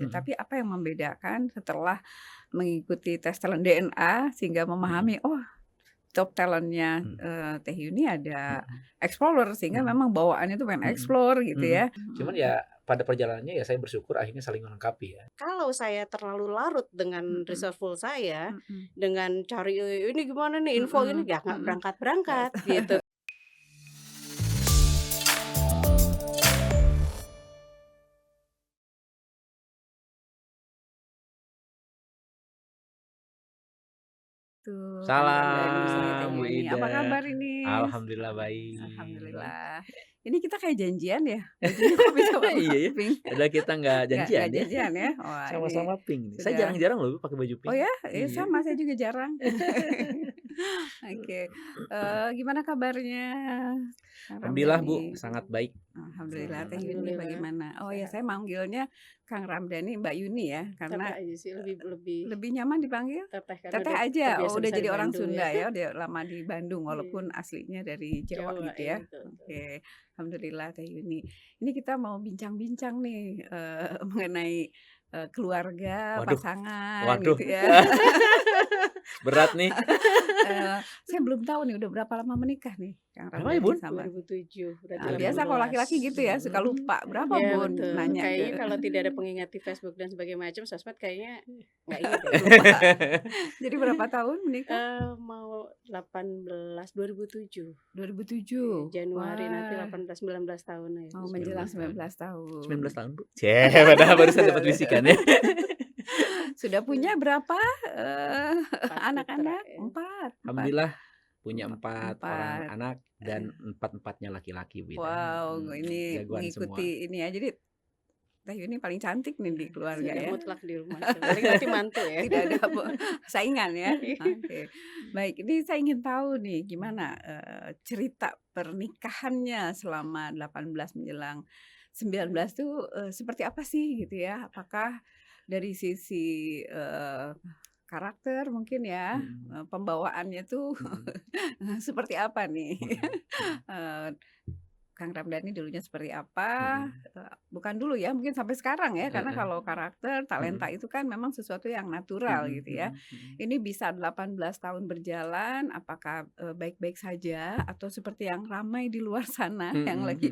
gitu. Mhm. Tapi apa yang membedakan setelah mengikuti tes talent DNA sehingga Mhm. memahami, oh top talent-nya, Mhm. Teh Yuni ada Mhm. explorer sehingga Mhm. memang bawaannya itu pengen Mhm. explore gitu Mhm. ya. Cuman Mhm. ya pada perjalanannya ya saya bersyukur akhirnya saling melengkapi ya. Kalau saya terlalu larut dengan Mhm. resourceful saya, Mhm. dengan cari, ini gimana nih info ini, Mhm. ya nggak Mhm. berangkat-berangkat gitu. Tuh, Kang Ramdhani, Teh Salam Bu Yuni, apa Ida, kabar ini? alhamdulillah baik. Alhamdulillah. Ini kita kayak janjian ya? Bajunya kok bisa Iya warna ya, pink? padahal kita nggak Nggak janjian ya. janjian ya? Wah ini Sama-sama pink nih. Saya sudah jarang-jarang loh pakai baju oh pink. ya? Iya. Sama saya juga jarang. Oke, gimana kabarnya Kang Alhamdulillah Bu, Ramdhani? sangat baik. Alhamdulillah, Teh Sangat Yuni Alhamdulillah bagaimana? Oh ya, sehat. saya manggilnya Kang Ramdhani Mbak Yuni ya, Teteh karena aja sih lebih lebih nyaman dipanggil teteh karena Teteh udah aja. Oh, terbiasa udah besar jadi di orang Bandung ya. Sunda ya, udah lama di Bandung walaupun Iya. aslinya dari Jawa Jawa, gitu iya ya. betul betul. Oke, alhamdulillah Teh Yuni. Ini kita mau bincang-bincang nih mengenai keluarga, Waduh, pasangan waduh. gitu ya. Berat nih. Saya belum tahu nih udah berapa lama menikah nih Kang Berapa ya, Ramdhani Bun? sama 2007, berarti biasa kalau 18. laki-laki gitu ya suka lupa. Berapa Iya Bun? betul. Nanya Kayaknya ke kalau tidak ada pengingat di Facebook dan sebagainya macam, sosmed kayaknya nggak ingat ya. lupa. Jadi berapa tahun menikah? Mau 2007. 2007. Januari nanti Wah. 18 19 tahun ya. Oh, menjelang 19 19 tahun. 19 tahun Bu. Padahal barusan dapat bisikan ya. Sudah punya berapa anak-anak? Putra, ya. 4. Alhamdulillah punya 4 orang 4. anak dan 4-4-nya laki-laki Bu Ida. Wow, ini Jagoan semua. mengikuti ini ya. Jadi Teh Yuni paling cantik nih di keluarga Sudah ya. mutlak di rumah. Paling nanti mantu ya. Tidak ada saingan ya. Oke. Baik, ini saya ingin tahu nih gimana cerita pernikahannya selama 18 menjelang 19 tuh seperti apa sih gitu ya? Apakah dari sisi karakter mungkin ya, pembawaannya tuh seperti apa nih? Kang Ramdhani dulunya seperti apa? Bukan dulu ya, mungkin sampai sekarang ya, karena kalau karakter, talenta itu kan memang sesuatu yang natural gitu ya. Ini bisa 18 tahun berjalan, apakah baik-baik saja atau seperti yang ramai di luar sana yang lagi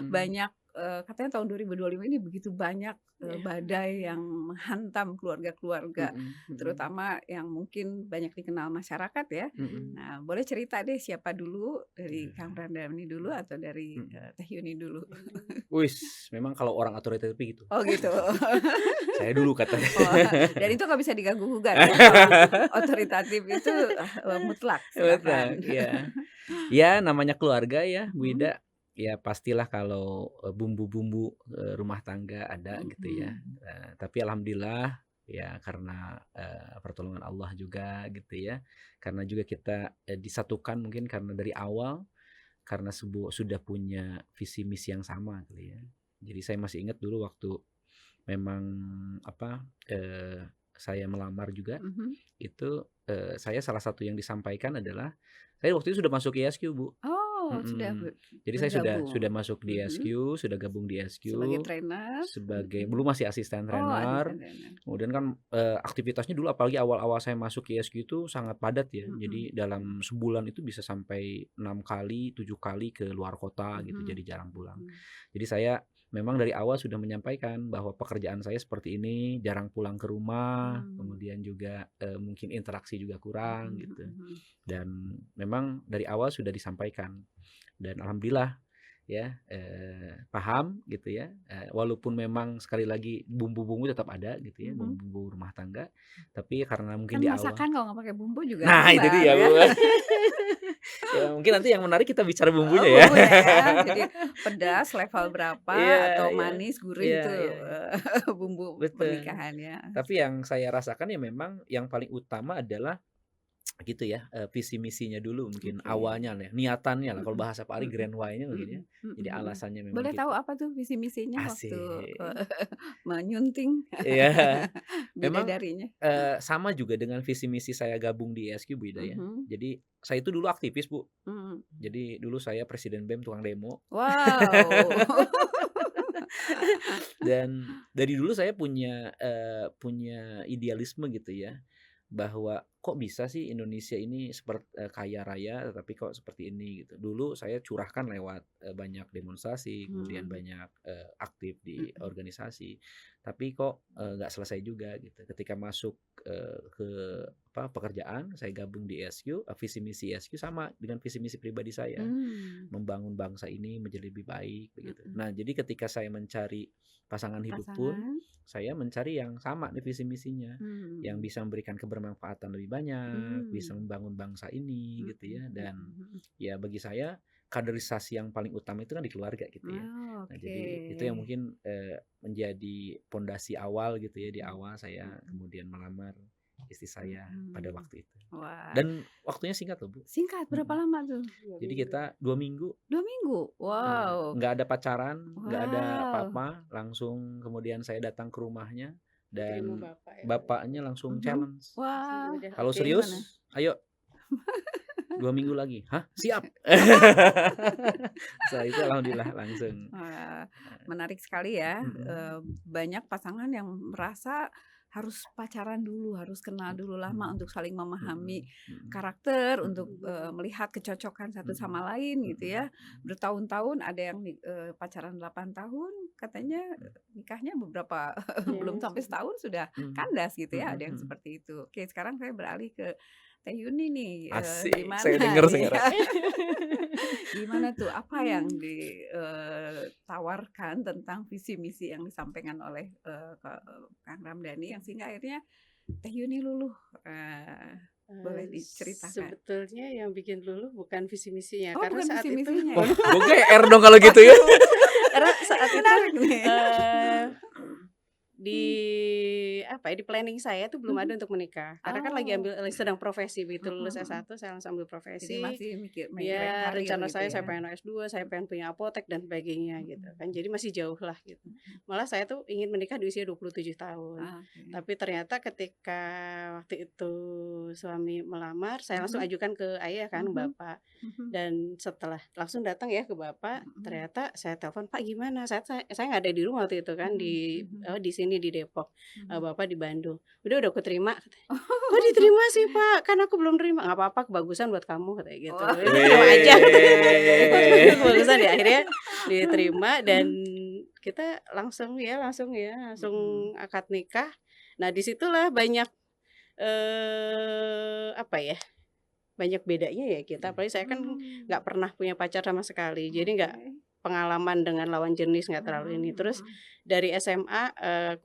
banyak katanya tahun 2025 ini begitu banyak badai yang menghantam keluarga-keluarga, terutama yang mungkin banyak dikenal masyarakat ya. Nah, boleh cerita deh siapa dulu, dari Kang Ramdhani dulu atau dari Teh Yuni dulu? Wis, memang kalau orang otoritatif gitu. Oh gitu. Saya dulu katanya. Oh, dan itu nggak bisa diganggu-gugat ya, kalau otoritatif itu mutlak, silakan. Betul, iya. Ya namanya keluarga ya Bu Ida, ya pastilah kalau bumbu-bumbu rumah tangga ada gitu ya. Tapi alhamdulillah ya karena pertolongan Allah juga gitu ya. Karena juga kita disatukan mungkin karena dari awal karena sudah punya visi misi yang sama kali ya. Jadi saya masih ingat dulu waktu memang apa saya melamar juga itu saya salah satu yang disampaikan adalah saya waktu itu sudah masuk ISQ Bu. Oh, sudah Jadi saya bergabung. sudah masuk di ISQ, sudah gabung di ISQ Sebagai trainer? sebagai dulu masih asisten Oh, trainer. asisten trainer. Kemudian kan aktivitasnya dulu apalagi awal-awal saya masuk ISQ itu sangat padat ya. Jadi dalam sebulan itu bisa sampai 6 kali, 7 kali ke luar kota gitu. Jadi jarang pulang. Jadi saya memang dari awal sudah menyampaikan bahwa pekerjaan saya seperti ini, jarang pulang ke rumah, kemudian juga mungkin interaksi juga kurang gitu. Dan memang dari awal sudah disampaikan. Dan alhamdulillah ya paham gitu ya. Walaupun memang sekali lagi bumbu-bumbu tetap ada gitu ya, bumbu rumah tangga. Tapi karena mungkin Kan di awal. masakan kalau nggak pakai bumbu juga Nah, itu dia ya. Bu. Ya, mungkin nanti yang menarik kita bicara bumbunya ya. Bumbunya ya. Jadi pedas level berapa atau manis, gurih itu bumbu pernikahan ya. Tapi yang saya rasakan ya memang yang paling utama adalah gitu ya, visi misinya dulu mungkin awalnya ya, niatannya lah kalau bahasa Pak Ari grand why-nya mungkin ya. Jadi alasannya memang Boleh kita. tahu apa tuh visi misinya waktu Asik. menyunting Iya. Memang bidadarinya? sama juga dengan visi misi saya gabung di ISQ Bu Ida ya. Jadi saya itu dulu aktivis Bu. Jadi dulu saya presiden BEM tukang demo. Wow. Dan dari dulu saya punya idealisme gitu ya, bahwa kok bisa sih Indonesia ini kaya raya tetapi kok seperti ini gitu. Dulu saya curahkan lewat banyak demonstrasi, kemudian banyak aktif di organisasi, tapi kok nggak selesai juga gitu. Ketika masuk ke pekerjaan, saya gabung di ESQ, visi misi ESQ sama dengan visi misi pribadi saya, membangun bangsa ini menjadi lebih baik begitu. Nah, jadi ketika saya mencari pasangan hidup pun saya mencari yang sama nih visi misinya, yang bisa memberikan kebermanfaatan lebih banyak, bisa membangun bangsa ini gitu ya. Dan ya bagi saya kaderisasi yang paling utama itu kan di keluarga gitu ya. Nah, jadi itu yang mungkin menjadi pondasi awal gitu ya, di awal saya kemudian melamar istri saya pada waktu itu. Wah. Dan waktunya singkat loh Bu. Singkat, berapa lama tuh? Jadi kita 2 minggu. 2 minggu? Wow. Nggak ada pacaran, nggak ada apa-apa, langsung kemudian saya datang ke rumahnya dan bapaknya langsung challenge. Wah. Kalau serius, ayo 2 minggu lagi. Hah? Siap. Setelah itu alhamdulillah langsung. Menarik sekali ya. Banyak pasangan yang merasa harus pacaran dulu, harus kenal dulu lama untuk saling memahami karakter, untuk melihat kecocokan satu sama lain gitu ya. Bertahun-tahun, ada yang pacaran 8 tahun, katanya nikahnya beberapa belum sampai setahun sudah kandas gitu ya, ada yang seperti itu. Oke, sekarang saya beralih ke Teh Yuni nih. Asik, Gimana saya dengar sekarang. Gimana tuh, apa yang ditawarkan tentang visi misi yang disampaikan oleh Kang Ramdhani yang sehingga akhirnya Teh Yuni luluh, boleh diceritakan? Sebetulnya yang bikin luluh bukan visi misinya, Oh, karena bukan saat visi itu misinya. Gue GR dong kalau gitu ya. karena saat itu Menarik nih. di planning saya tuh belum ada untuk menikah, karena kan lagi sedang profesi begitu, lulus S1 saya langsung ambil Jadi profesi. masih mikirin Ya, karir rencana gitu saya ya. pengen S2, saya pengen punya apotek dan sebagainya gitu kan. Jadi masih jauh lah gitu. Malah saya tuh ingin menikah di usia 27 tahun. Tapi ternyata ketika waktu itu suami melamar, saya langsung ajukan ke ayah kan, bapak. Dan setelah langsung datang ya ke bapak, ternyata saya telepon, "Pak gimana?" Saya nggak ada di rumah waktu itu kan, di sini di Depok. Bapak di Bandung. Udah aku terima. Kok diterima sih Pak? Kan aku belum terima. Nggak apa-apa, kebagusan buat kamu katanya gitu. Terima aja. Kebagusan ya, akhirnya diterima dan kita langsung akad nikah. Nah disitulah banyak banyak bedanya ya kita. Apalagi saya kan nggak pernah punya pacar sama sekali. Jadi nggak pengalaman dengan lawan jenis, nggak terlalu ini. Terus dari SMA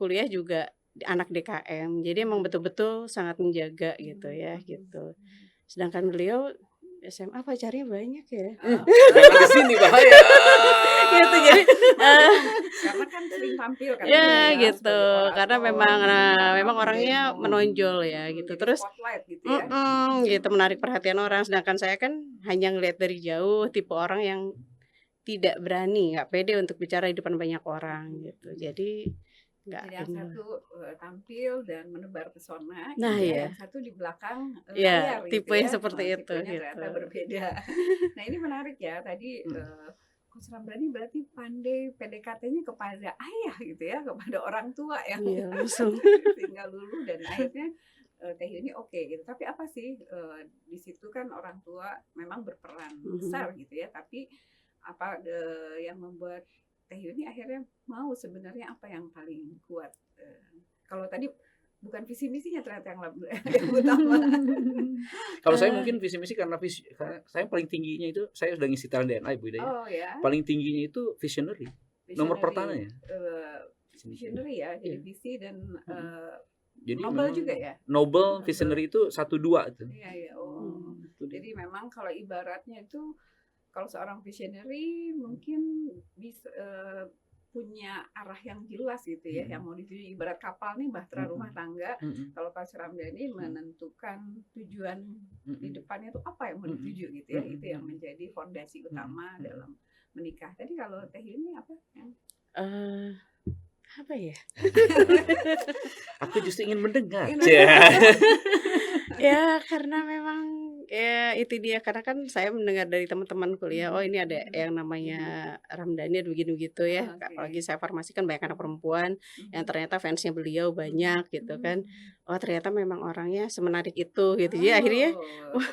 kuliah juga anak DKM, jadi emang betul-betul sangat menjaga gitu ya gitu. Sedangkan beliau SMA pacarnya banyak ya. Di sini bahaya. Gitu jadi karena kan sering tampil kan ya gitu, karena memang orangnya menonjol ya gitu. Terus gitu ya. gitu menarik perhatian orang. Sedangkan saya kan hanya ngelihat dari jauh, tipe orang yang tidak berani, nggak pede untuk bicara di depan banyak orang gitu. Jadi yang satu tampil dan menebar pesona, nah gitu ya. Yang satu di belakang ya, layar tipe gitu yang ya. seperti itu gitu. Ternyata berbeda. Nah ini menarik ya, tadi Coach Ramdhani berarti pandai PDKT-nya kepada ayah gitu ya, kepada orang tua yang langsung tinggal dulu dan akhirnya Teh Yuni oke gitu. Tapi apa sih di situ kan orang tua memang berperan besar gitu ya, tapi apa yang membuat Teh Yuni akhirnya mau sebenarnya apa yang paling kuat? Kalau tadi bukan visi misinya ternyata yang utama. Kalau saya mungkin visi misi karena saya paling tingginya itu saya sudah ngisi talent DNA Ibu Ida. Oh ya. Paling tingginya itu visionary. Nomor pertama ya. Visionary ya, jadi visi dan jadi noble juga ya. Noble, visionary itu 1-2 itu. Iya. Jadi memang kalau ibaratnya itu kalau seorang visionary mungkin bisa punya arah yang jelas gitu ya, yang mau dituju. Ibarat kapal nih, bahtera rumah tangga. Kalau Pak Ramdhani menentukan tujuan di depannya itu apa yang mau dituju gitu ya, itu yang menjadi fondasi utama dalam menikah. Tadi kalau Teh Yuni apa yang apa ya? Aku justru ingin mendengar. Ya karena memang Ya itu dia, karena kan saya mendengar dari teman-teman kuliah, oh ini ada yang namanya Ramdhani begini-begitu ya. Apalagi saya farmasi kan banyak anak perempuan yang ternyata fansnya beliau banyak gitu kan. Oh ternyata memang orangnya semenarik itu gitu. Jadi akhirnya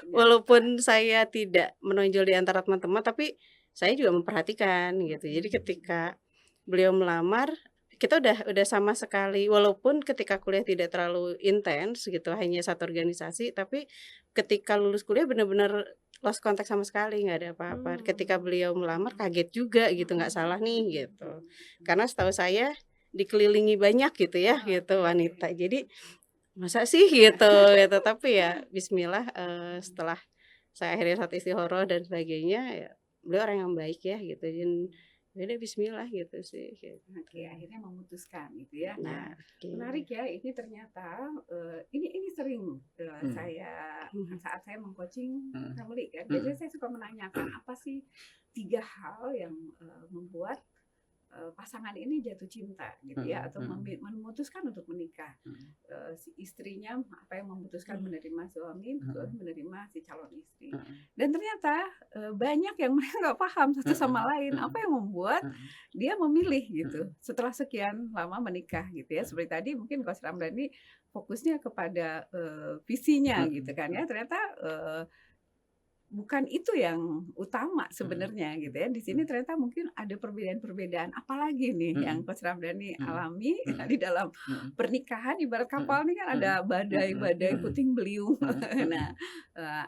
walaupun saya tidak menonjol di antara teman-teman, tapi saya juga memperhatikan gitu. Jadi ketika beliau melamar, kita udah sama sekali, walaupun ketika kuliah tidak terlalu intens gitu, hanya satu organisasi, tapi ketika lulus kuliah benar-benar lost contact sama sekali, nggak ada apa-apa. Ketika beliau melamar kaget juga gitu, nggak salah nih gitu. Karena setahu saya dikelilingi banyak gitu ya gitu wanita. Jadi masa sih gitu gitu. Tapi ya Bismillah, setelah saya akhirnya saat istikharah dan sebagainya, ya beliau orang yang baik ya gitu. Dan udah Bismillah gitu sih gitu. Oke, akhirnya memutuskan gitu ya. Nah, menarik ya, ini ternyata ini sering saya saat saya meng-coaching family kan. Biasanya saya suka menanyakan apa sih 3 hal yang membuat pasangan ini jatuh cinta gitu ya, atau memutuskan untuk menikah. Si istrinya apa yang memutuskan menerima suami, suami menerima si calon istri. Dan ternyata banyak yang mereka nggak paham satu sama lain apa yang membuat dia memilih gitu setelah sekian lama menikah gitu ya. Seperti tadi mungkin Coach Ramdhani fokusnya kepada visinya gitu kan ya. Ternyata bukan itu yang utama sebenarnya gitu ya. Di sini ternyata mungkin ada perbedaan-perbedaan apalagi nih yang Coach Ramdhani alami di dalam pernikahan. Ibarat kapal nih kan ada badai-badai puting beliung. Nah,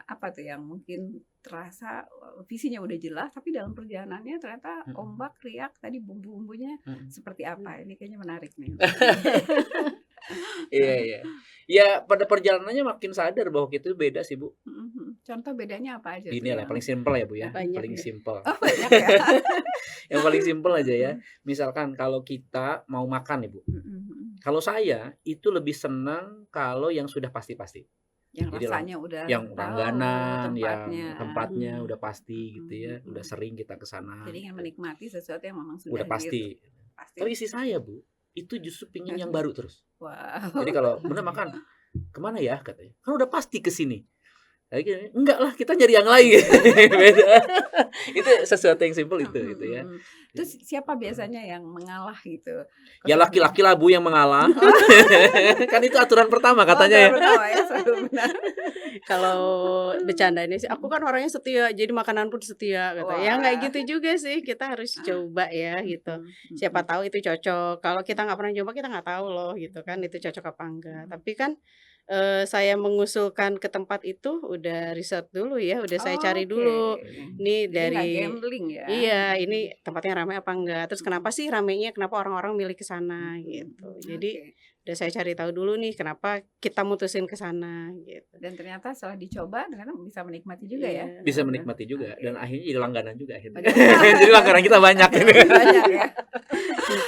apa tuh yang mungkin terasa visinya udah jelas, tapi dalam perjalanannya ternyata ombak, riak, tadi bumbu-bumbunya seperti apa? Ini kayaknya menarik nih. Iya. Ya pada perjalanannya makin sadar bahwa kita itu beda sih, Bu. Contoh bedanya apa aja? Ini lah paling simpel ya, Bu ya. Paling simpel. Oh, banyak ya. Yang paling simpel aja ya. Misalkan kalau kita mau makan nih, Bu. Kalau saya itu lebih senang kalau yang sudah pasti-pasti. Yang jadi rasanya udah yang langganan, tempatnya. yang tempatnya udah pasti gitu ya, udah sering kita ke sana. Jadi ingin menikmati sesuatu yang memang sudah udah pasti. Gitu. Tapi istri saya, Bu, itu justru pingin yang baru terus. Wow. Jadi kalau bener makan, kemana ya katanya? Kan udah pasti ke sini. Enggak lah, kita nyari yang lain. Beda. Itu sesuatu yang simpel itu gitu ya. Terus siapa biasanya yang mengalah gitu? Ya laki-laki lah, Bu, yang mengalah. Kan itu aturan pertama katanya ya. Pertama ya, selalu benar. Kalau bercanda ini sih, aku kan orangnya setia, jadi makanan pun setia gitu. Ya nggak gitu juga sih, kita harus coba ya gitu. Siapa tahu itu cocok. Kalau kita nggak pernah coba, kita nggak tahu loh gitu kan, itu cocok apa enggak. Tapi kan saya mengusulkan ke tempat itu udah riset dulu ya, udah saya cari dulu. Ini dari gambling ya. Iya, ini tempatnya ramai apa enggak. Terus kenapa sih ramainya, kenapa orang-orang milih ke sana gitu. Jadi udah saya cari tahu dulu nih kenapa kita mutusin ke sana gitu. Dan ternyata setelah dicoba ternyata bisa menikmati juga ya. Bisa menikmati juga dan akhirnya jadi langganan juga akhirnya. Jadi langganan kita banyak. Banyak ya.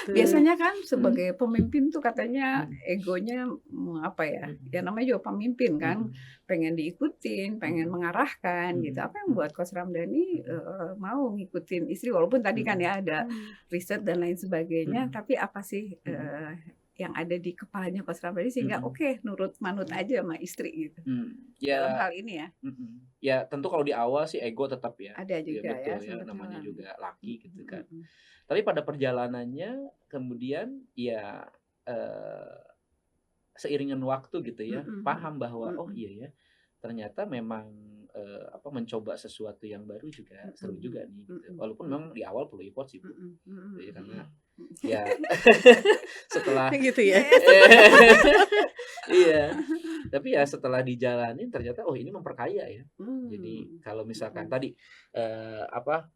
Biasanya kan sebagai pemimpin tuh katanya egonya apa ya? Ya namanya juga pemimpin kan, pengen diikutin, pengen mengarahkan gitu. Apa yang buat Coach Ramdhani mau ngikutin istri walaupun tadi kan ya ada riset dan lain sebagainya, tapi apa sih yang ada di kepalanya Coach Ramdhani sehingga oke, nurut manut aja sama istri gitu. Ya, dalam hal ini ya. Ya tentu kalau di awal sih ego tetap ya. Ada juga ya, betul ya, namanya juga laki gitu kan. Tapi pada perjalanannya kemudian ya seiringan waktu gitu ya, paham bahwa oh iya ya, ternyata memang mencoba sesuatu yang baru juga seru juga nih gitu. Walaupun memang di awal perlu effort sih, Bu. Jadi karena ya setelah gitu ya. Iya. Tapi ya setelah dijalanin ternyata oh ini memperkaya ya. Jadi kalau misalkan tadi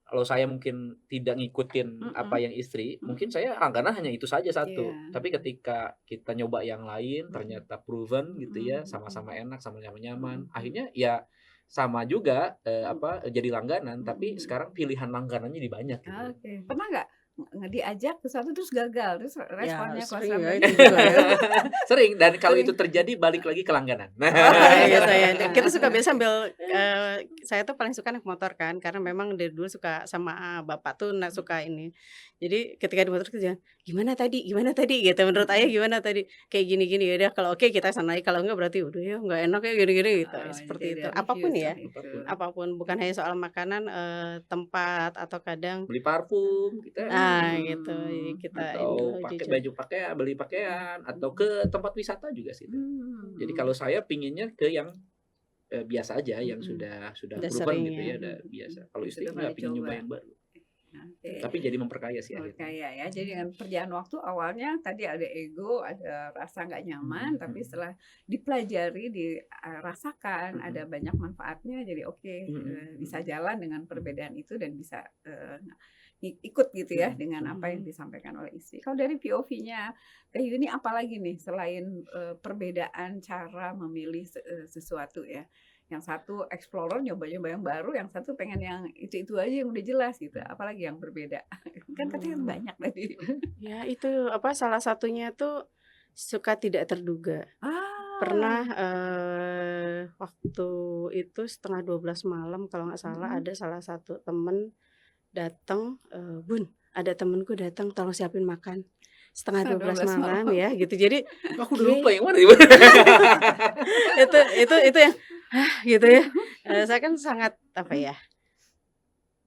kalau saya mungkin tidak ngikutin apa yang istri, mungkin saya langganan hanya itu saja satu. Tapi ketika kita nyoba yang lain ternyata proven gitu ya, sama-sama enak, sama-sama nyaman. Akhirnya ya sama juga jadi langganan, tapi sekarang pilihan langganannya di banyak gitu. Pernah nggak diajak ke sesuatu terus gagal, terus Ya responnya sering Coach ya Ramdhani itu juga ya. gimana? Sering, dan kalau itu Sering. terjadi balik lagi ke langganan. Nah, Oh gitu ya. Nah, Kita suka biasa sambil saya tuh paling suka naik motor kan, karena memang dari dulu suka sama bapak tuh suka ini. Jadi ketika di motor kerja, gimana tadi gitu. Menurut ayah gimana tadi? Kayak gini-gini ya udah, kalau oke kita sana lagi, kalau enggak berarti udah ya nggak enak ya gini-gini gitu. Oh, Seperti jadi itu. ada review Apapun ya. soal itu. apapun. Apapun, bukan hanya soal makanan, tempat atau kadang Beli parfum kita, gitu. Jadi kita ini atau loh pakai jujur. baju pakaian, beli pakaian, atau ke tempat wisata juga sih. Jadi kalau saya pinginnya ke yang biasa aja, yang sudah Udah proven sering gitu ya. ya, udah biasa. Kalau istri Sudah nggak pernah pingin nyoba dicoba. yang baru. Oke. Tapi jadi memperkaya sih akhirnya. Kaya ya. Jadi dengan perjalanan waktu awalnya tadi ada ego, ada rasa nggak nyaman, tapi setelah dipelajari, dirasakan, ada banyak manfaatnya. Jadi oke, bisa jalan dengan perbedaan itu dan bisa ikut gitu ya dengan apa yang disampaikan oleh istri. Kalau dari POV-nya Teh Yuni apalagi nih selain perbedaan cara memilih sesuatu ya. Yang satu explorer nyoba-nyoba yang baru, yang satu pengen yang itu aja yang udah jelas gitu. Apalagi yang berbeda. Kan katanya banyak tadi. Ya itu salah satunya tuh suka tidak terduga. Pernah waktu itu setengah 12 malam kalau nggak salah, ada salah satu temen datang, Bun, ada temenku datang, tolong siapin makan. Setengah 12 malam ya gitu. Jadi aku udah lupa yang mana. itu yang gitu ya. Saya kan sangat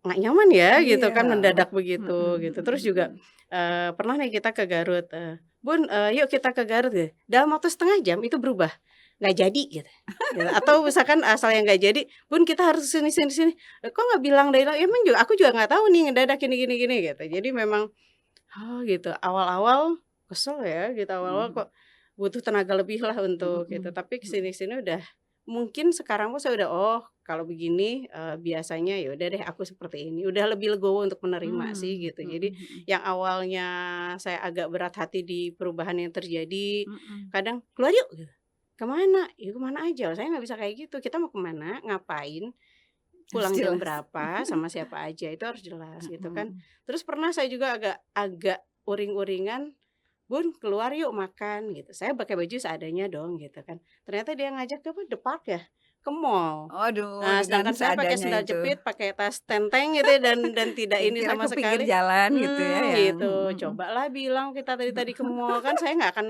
nggak nyaman ya gitu kan, mendadak begitu gitu. Terus juga pernah nih kita ke Garut, Bun, yuk kita ke Garut ya. Dalam waktu setengah jam itu berubah, nggak jadi gitu. Atau misalkan asal yang nggak jadi, Bun kita harus sini. Kok nggak bilang dari awal? Emang juga aku juga nggak tahu nih ngedadak gini gitu. Jadi memang gitu. Awal-awal kesel ya gitu, awal-awal kok butuh tenaga lebih lah untuk gitu. Tapi kesini udah, mungkin sekarang saya udah kalau begini biasanya ya udah deh aku seperti ini. Udah lebih legowo untuk menerima sih gitu. Jadi yang awalnya saya agak berat hati di perubahan yang terjadi, kadang keluar yuk gitu. Kemana? Ya kemana aja. Saya nggak bisa kayak gitu. Kita mau kemana? Ngapain? Pulang jam berapa? Sama siapa aja? Itu harus jelas gitu kan. Terus pernah saya juga agak uring-uringan, Bun keluar yuk makan gitu. Saya pakai baju seadanya dong gitu kan. Ternyata dia ngajak ke The Park ya, ke mall. Aduh, Sedangkan saya pakai sandal jepit, pakai tas tenteng gitu dan tidak ini sama sekali. Jalan gitu ya gitu. Cobalah bilang kita tadi ke mall, kan saya nggak akan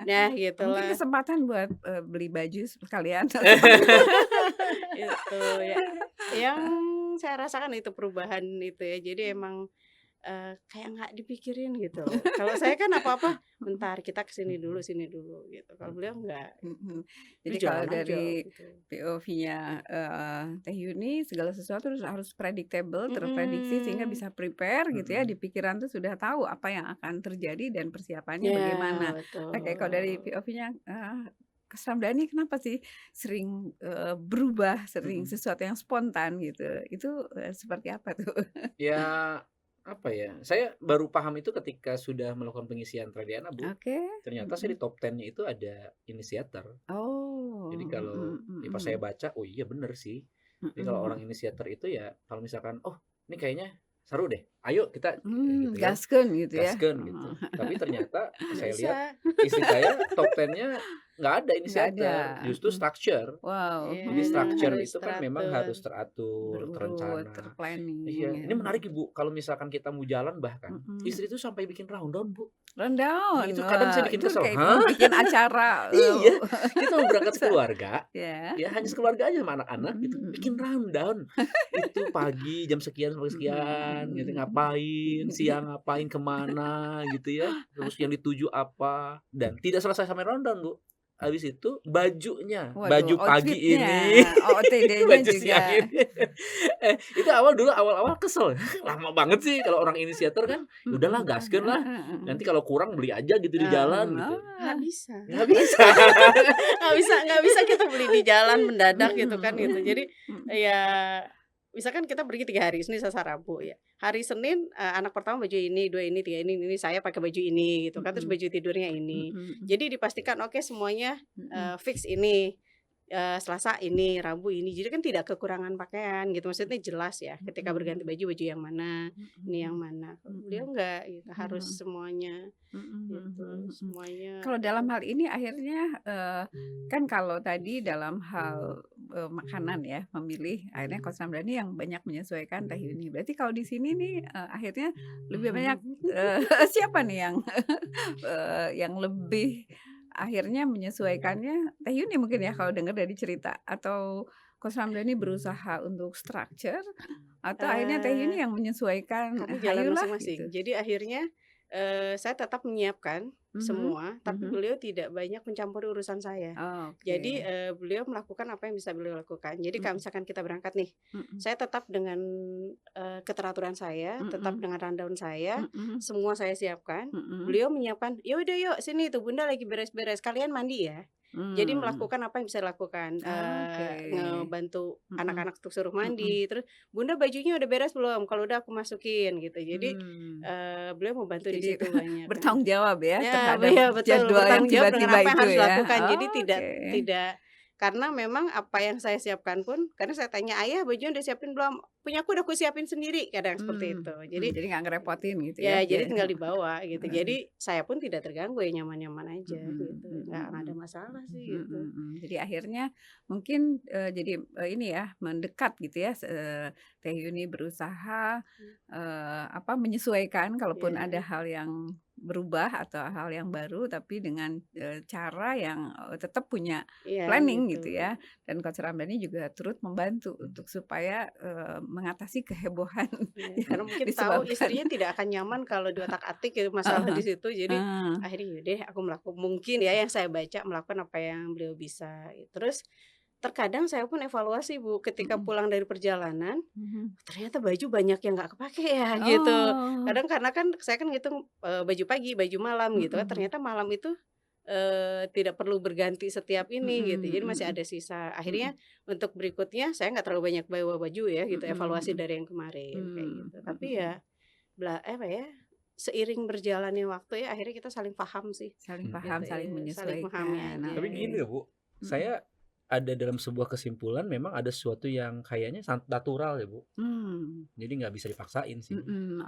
ya gitu lah. Mungkin kesempatan buat beli baju sekalian. Itu ya. Yang saya rasakan itu perubahan itu ya. Jadi emang kayak nggak dipikirin gitu. Kalau saya kan apa-apa bentar kita kesini dulu gitu. Kalau beliau enggak. Jadi kalau dari POV-nya Teh Yuni, segala sesuatu harus predictable, terprediksi sehingga bisa prepare gitu ya. Di pikiran tuh sudah tahu apa yang akan terjadi dan persiapannya bagaimana. Oke, kalau dari POV-nya Coach Ramdhani kenapa sih sering berubah, sering sesuatu yang spontan gitu. Itu seperti apa tuh? Ya apa ya, saya baru paham itu ketika sudah melakukan pengisian Tradiana, Bu. Ternyata saya di top 10-nya itu ada inisiator. Jadi kalau pas saya baca, oh iya bener sih. Jadi kalau orang inisiator itu ya, kalau misalkan, oh ini kayaknya seru deh, ayo kita gitu ya. Gaskeun gitu ya. Gaskeun gitu. Tapi ternyata saya lihat istri saya top 10-nya nggak ada inisiator, justru structure. Wow. Jadi structure itu kan memang harus teratur, terencana. Terplanning. Iya, ini menarik Ibu. Kalau misalkan kita mau jalan bahkan, istri itu sampai bikin rundown, Bu. Rundown. Itu kadang saya bikin kesel. Kayak bikin acara. Iya, kita mau berangkat sekeluarga. Ya, hanya sekeluarga aja sama anak-anak gitu. Bikin rundown. Itu pagi jam sekian sampai sekian, gitu ngapain, siang ngapain, kemana gitu ya. Terus yang dituju apa, dan tidak selesai sampai rundown, Bu. Habis itu bajunya, baju pagi ini, OOTD-nya juga. siang ini. Itu awal-awal kesel. Lama banget sih kalau orang inisiator kan. Udahlah gaskeun lah. Nanti kalau kurang beli aja gitu di jalan gitu. Nggak bisa kita beli di jalan mendadak gitu kan gitu. Jadi ya misalkan kita pergi 3 hari, Senin, Selasa, Rabu ya. Hari Senin anak pertama baju ini, 2 ini, 3 ini saya pakai baju ini gitu kan, terus baju tidurnya ini. Jadi dipastikan oke semuanya fix ini. Selasa ini, Rabu ini, jadi kan tidak kekurangan pakaian gitu, maksudnya jelas ya ketika berganti Mhm. baju yang mana, ini yang Mhm. mana. Kalau beliau Mhm. enggak gitu, harus Mhm. semuanya Mhm gitu, mhm mhm. semuanya Kalau dalam itu. hal ini akhirnya, kan kalau tadi dalam hal, makanan ya, memilih akhirnya Coach Ramdhani yang banyak menyesuaikan Teh Yuni. Berarti kalau di sini nih, akhirnya lebih banyak, eee, siapa nih yang, yang lebih akhirnya menyesuaikannya Teh Yuni mungkin ya kalau dengar dari cerita? Atau Coach Ramdhani berusaha untuk structure atau akhirnya Teh Yuni Eee, yang menyesuaikan, Kami jalan hayolah masing-masing. gitu? Jadi akhirnya, saya tetap menyiapkan Mhm semua, tapi mhm. beliau tidak banyak mencampuri urusan saya. Jadi, Oke. beliau melakukan apa yang bisa beliau lakukan. Jadi kalau Mhm misalkan kita berangkat nih, mhm saya tetap dengan, keteraturan saya, tetap mhm dengan rundown saya, mhm semua saya siapkan. mhm. Beliau menyiapkan, "Ya udah yuk sini tuh Bunda lagi beres-beres, kalian mandi ya." Jadi Mmm. melakukan apa yang bisa dilakukan, Oke. ngebantu Mhm anak-anak untuk suruh mhm. mandi, terus, "Bunda bajunya udah beres belum? Kalau udah aku masukin," gitu. Jadi, Mmm. beliau membantu di Jadi situ banyak kan. bertanggung jawab ya Ya, terhadap iya betul, jadwal yang bertanggung jawab dengan tiba-tiba apa yang itu harus ya? dilakukan. Jadi tidak Oke. tidak karena memang apa yang saya siapkan pun karena saya tanya, "Ayah bajunya udah siapin belum?" "Punyaku udah kusiapin sendiri," kadang seperti itu. Jadi Jadi nggak ngerepotin gitu ya? ya jadi tinggal dibawa gitu. Heeh. Jadi saya pun tidak terganggu ya nyaman-nyaman aja Mhm gitu, mhm nggak ada mhm. masalah sih Mhm gitu. mhm. Jadi akhirnya mungkin, jadi, ini ya, mendekat gitu ya, Teh Yuni berusaha, apa, menyesuaikan kalaupun ada Ya, hal yang berubah atau hal yang baru, tapi dengan, cara yang, tetap punya iya planning gitu. gitu ya. Dan Coach Ramdhani juga turut membantu untuk supaya, mengatasi kehebohan Iya, yang karena mungkin tahu disebabkan istrinya tidak akan nyaman kalau diotak-atik gitu masalah heeh di situ. Jadi heeh. akhirnya ya deh aku mungkin ya yang saya baca melakukan apa yang beliau bisa. Terus terkadang saya pun evaluasi Bu, ketika Mhm pulang dari perjalanan, mhm. ternyata baju banyak yang nggak kepake ya gitu. Oh. Kadang karena kan saya kan ngitung, baju pagi, baju malam gitu kan, Mhm ternyata malam itu, tidak perlu berganti setiap ini gitu, mhm jadi masih mhm ada sisa. Akhirnya mhm untuk berikutnya saya nggak terlalu banyak bawa baju ya gitu, mhm evaluasi mhm. dari yang kemarin kayak gitu. Mhm Tapi mhm. ya apa ya, seiring berjalannya waktu ya akhirnya kita saling paham sih Saling Mhm. paham, gitu saling ya, saling memahami menyesuaikan, aja Tapi oke. gini loh Bu, Mhm. saya ada dalam sebuah kesimpulan memang ada sesuatu yang kayaknya natural ya Bu. Mmm, Jadi nggak bisa dipaksain sih.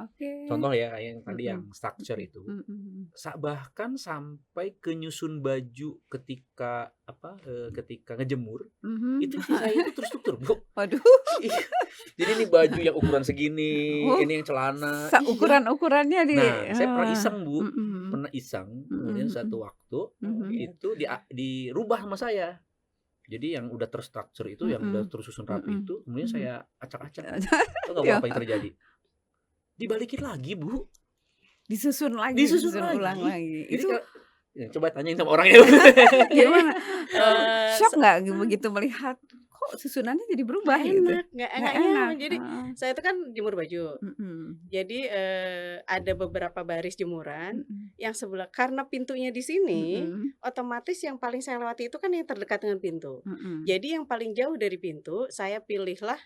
oke. Contoh ya kayak yang tadi Mhm yang structure mhm itu. mhm mhm. Bahkan sampai ke nyusun baju ketika apa, ketika ngejemur, Mhm. itu istri saya itu terstruktur, Bu. Waduh, Iya. Jadi ini baju yang ukuran segini, oh, ini yang celana iya. ukuran-ukurannya di Nah, saya pernah iseng, Bu. mhm, Pernah iseng, mhm kemudian mhm, suatu waktu mhm, itu dirubah sama saya. Jadi yang udah terstruktur itu, yang udah mhm, tersusun rapi mhm, itu, kemudian mhm. saya acak-acak. Tahu nggak Bu Yo, apa yang terjadi? Dibalikin lagi, Bu. Disusun disusun ulang lagi. lagi. Jadi Itu ya coba tanyain sama orangnya. Jadi, gimana? eee, Syok nggak begitu melihat, kok susunannya jadi nggak berubah gitu? enak, Nggak nggak enak? nyaman. Jadi Heeh. saya itu kan jemur baju. Mhm, Jadi, ada beberapa baris jemuran mhm, yang sebelah karena pintunya di sini, mhm, otomatis yang paling saya lewati itu kan yang terdekat dengan pintu. mhm. Jadi yang paling jauh dari pintu, saya pilihlah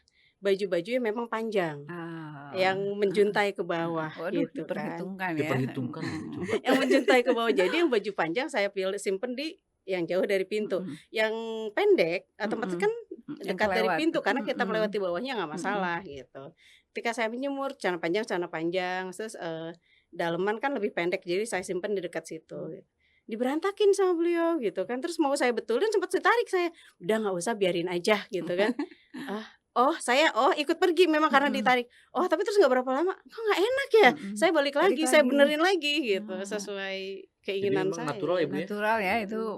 baju-baju yang memang panjang, Ah, yang heeh menjuntai ke heeh. bawah Waduh, gitu kan. diperhitungkan ya, diperhitungkan loh mhm, coba. Yang menjuntai ke bawah. Jadi yang baju panjang saya simpen di yang jauh dari pintu. mhm, Yang pendek otomatis mhm, kan yang dekat dari kelewat, pintu karena kita mhm, melewati bawahnya nggak mhm, masalah gitu. Ketika saya menjemur celana panjang, terus, daleman kan lebih pendek jadi saya simpen di dekat situ. Diberantakin sama beliau gitu kan, terus mau saya betulin sempat ditarik saya, "Udah nggak usah biarin aja," gitu kan. Ah, ikut pergi memang karena mhm, ditarik. Oh tapi terus nggak berapa lama, "Kok nggak enak ya?" mhm. Saya balik Balik lagi, saya lagi. benerin lagi gitu, Oh, sesuai Jadi keinginan memang natural ya, saya. Bu, ya? natural ya itu, Mhm,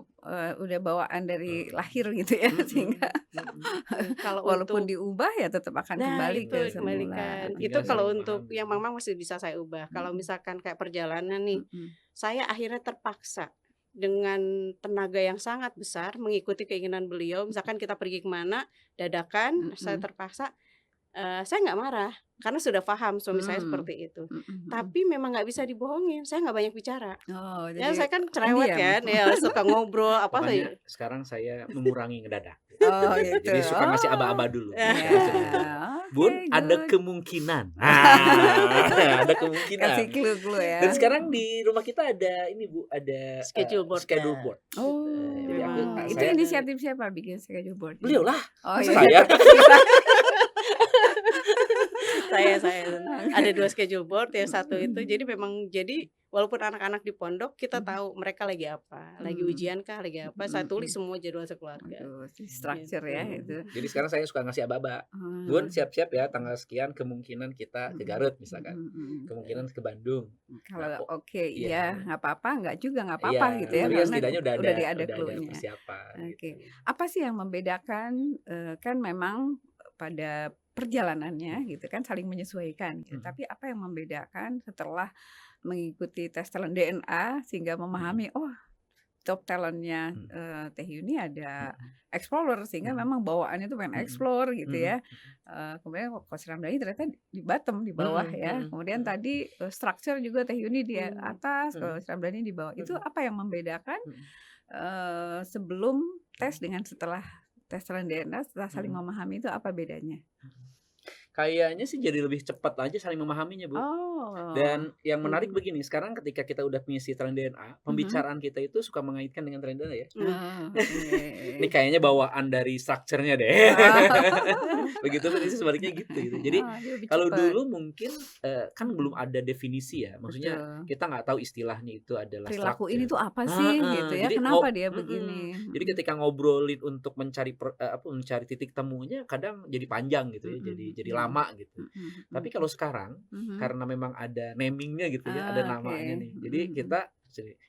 udah bawaan dari Heeh. lahir gitu ya sehingga Mhm mhm. iya, kalau walaupun untuk diubah ya tetap akan nah kembali itu ke Mhm semula, dikembalikan. Itu tinggal oke. kalau saling untuk memahami. yang Mamang masih bisa saya ubah. Kalau Mhm misalkan kayak perjalanan nih, mhm saya akhirnya terpaksa dengan tenaga yang sangat besar mengikuti keinginan beliau. Misalkan kita pergi kemana dadakan, saya mhm terpaksa Saya nggak marah, karena sudah paham suami saya Mmm. seperti itu. Mhm mhm. Tapi memang nggak bisa dibohongin, saya nggak banyak bicara. Oh, Ya jadi saya kan cerewet pendiam? kan, ya suka ngobrol apa Pokoknya saya sekarang saya mengurangi ngedadak Oh, gitu. gitu. Jadi suka ngasih Oh, aba-aba dulu ya. sebelum cerita. oke, "Bun, ada good. kemungkinan." Nah, ada Kasih kemungkinan. clue-clue Dan ya. sekarang di rumah kita ada ini Bu, ada, Schedule board schedule ya, board. gitu. Oh, Jadi Jadi aku memang itu saya inisiatif siapa bikin schedule board ini? beliaulah, Oh, masa iya. saya? saya ada 2 Oke. schedule board, yang satu itu jadi Mhm. memang jadi walaupun anak-anak di pondok kita Mhm. tahu mereka lagi apa, lagi Mmm. ujian kah, lagi apa, saya Mhm tulis mhm. semua jadwal sekeluarga, Waduh, structure ya gitu. itu. Jadi sekarang saya suka ngasih aba-aba. "Bun, Oh. siap-siap ya tanggal sekian kemungkinan kita ke Mhm. Garut," misalkan. Mhm mhm. Kemungkinan ke Bandung. Kalau Nah, kok oke, iya, iya. nggak apa-apa, nggak juga nggak apa-apa gitu Iya, ya, tapi kan karena setidaknya udah ada udah ada clue-nya. persiapan Oke. gitu. Apa sih yang membedakan, kan memang pada perjalanannya gitu kan saling menyesuaikan gitu, Mhm. tapi apa yang membedakan setelah mengikuti tes talent DNA sehingga memahami, oh top talent-nya, Mhm. Teh Yuni ada Mhm. explorer sehingga Mhm. memang bawaannya tuh pengen Mhm. explore gitu Mhm. ya. Kemudian Coach Ramdhani ternyata di bottom, di bawah Mhm ya. mhm Kemudian mhm. tadi, structure juga Teh Yuni di Mmm, atas, Mhm Coach Ramdhani di bawah. Itu mhm apa yang membedakan, mhm sebelum tes dengan setelah tes talent DNA, setelah saling mhm. memahami itu apa bedanya? Kayaknya sih jadi lebih cepat aja saling memahaminya, Bu. Oh. Dan yang menarik Mhm. begini, sekarang ketika kita udah punya si tren DNA, Mhm. pembicaraan kita itu suka mengaitkan dengan tren DNA ya. mmm. Oh, Ini oke. kayaknya bawaan dari strukturnya deh. Oh. Begitupun ini sebaliknya gitu. Jadi Oh, dia lebih kalau cepet. dulu mungkin, kan belum Mhm. ada definisi ya, maksudnya Betul. kita nggak tahu istilahnya itu adalah Perilaku ini structure. tuh apa sih gitu Heeh, ya, jadi kenapa dia begini? jadi Mhm. ketika ngobrolin untuk mencari titik temunya kadang jadi panjang gitu ya, Mhm jadi mhm. lama gitu. Mhm Tapi mhm. kalau sekarang, Mhm. karena memang ada naming-nya gitu ya, ada Ah, oke. namanya nih. Jadi Mhm mhm. kita